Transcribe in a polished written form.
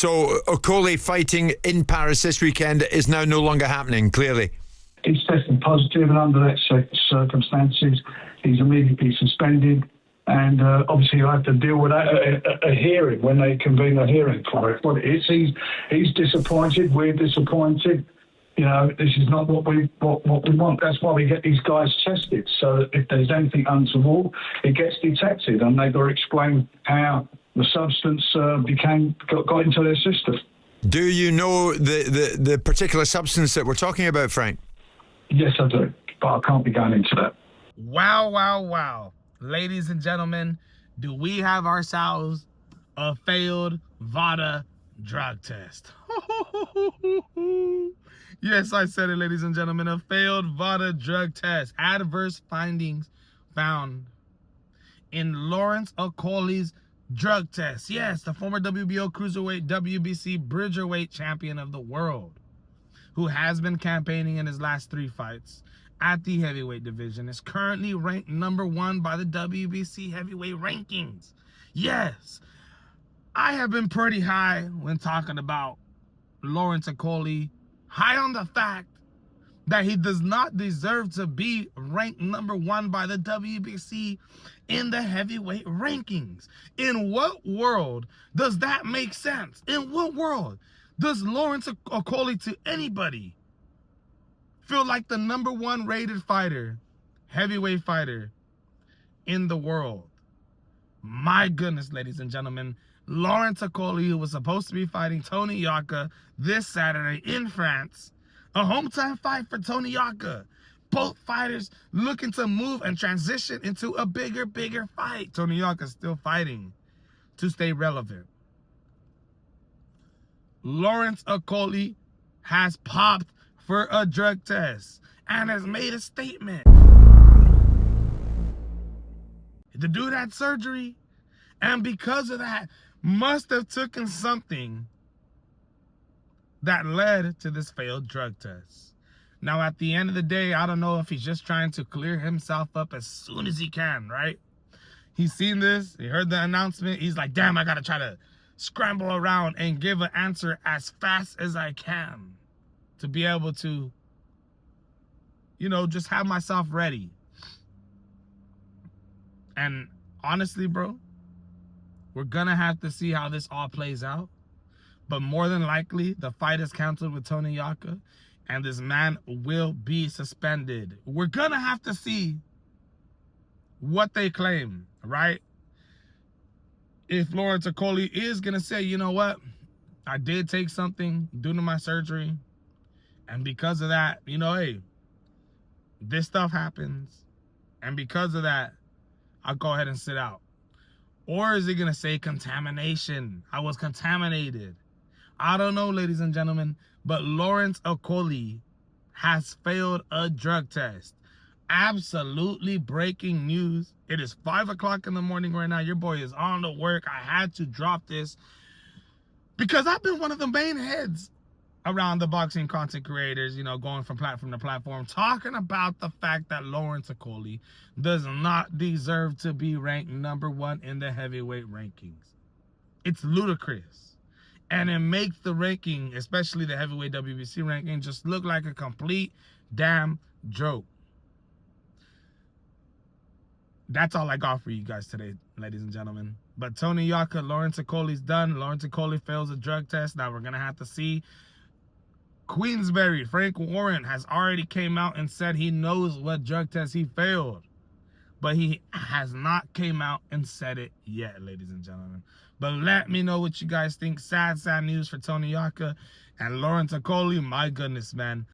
So Okolie fighting in Paris this weekend is now no longer happening, clearly. He's tested positive, and under that circumstances, he's immediately suspended. And obviously, you'll have to deal with that at a hearing when they convene a hearing for it. What it is, he's disappointed. We're disappointed. You know, this is not what we want. That's why we get these guys tested, so that if there's anything untoward, it gets detected, and they've got to explain how the substance got into their system. Do you know the particular substance that we're talking about, Frank? Yes, I do, but I can't be going into that. Wow, wow, wow. Ladies and gentlemen, do we have ourselves a failed VADA drug test? Yes, I said it, ladies and gentlemen, a failed VADA drug test. Adverse findings found in Lawrence Okolie's drug test. Yes, the former WBO Cruiserweight WBC Bridgerweight champion of the world, who has been campaigning in his last 3 fights at the heavyweight division, is currently ranked #1 by the WBC heavyweight rankings. Yes, I have been pretty high when talking about Lawrence Okolie, high on the fact that he does not deserve to be ranked #1 by the WBC in the heavyweight rankings. In what world does that make sense? In what world does Lawrence Okolie, to anybody, feel like the #1 rated fighter, heavyweight fighter in the world? My goodness, ladies and gentlemen, Lawrence Okolie, who was supposed to be fighting Tony YOKA this Saturday in France, a hometown fight for Tony YOKA. Both fighters looking to move and transition into a bigger fight. Tony YOKA still fighting to stay relevant. Lawrence Okolie has popped for a drug test and has made a statement. The dude had surgery, and because of that, must have taken something that led to this failed drug test. Now, at the end of the day, I don't know if he's just trying to clear himself up as soon as he can, right? He's seen this, he heard the announcement, he's like, damn, I gotta try to scramble around and give an answer as fast as I can to be able to, you know, just have myself ready. And honestly, bro, we're gonna have to see how this all plays out. But more than likely, the fight is canceled with Tony YOKA, and this man will be suspended. We're gonna have to see what they claim, right? If Lawrence Okolie is gonna say, you know what, I did take something due to my surgery, and because of that, you know, hey, this stuff happens, and because of that, I'll go ahead and sit out. Or is he gonna say contamination? I was contaminated. I don't know, ladies and gentlemen, but Lawrence Okolie has failed a drug test. Absolutely breaking news. It is 5 o'clock in the morning right now. Your boy is on to work. I had to drop this because I've been one of the main heads around the boxing content creators, you know, going from platform to platform, talking about the fact that Lawrence Okolie does not deserve to be ranked #1 in the heavyweight rankings. It's ludicrous. And it makes the ranking, especially the heavyweight WBC ranking, just look like a complete damn joke. That's all I got for you guys today, ladies and gentlemen. But Tony YOKA, Lawrence Okolie's done. Lawrence Okolie fails a drug test. Now we're going to have to see. Queensberry, Frank Warren, has already came out and said he knows what drug test he failed. But he has not came out and said it yet, ladies and gentlemen. But let me know what you guys think. Sad news for Tony YOKA and Lawrence Okolie. My goodness, man.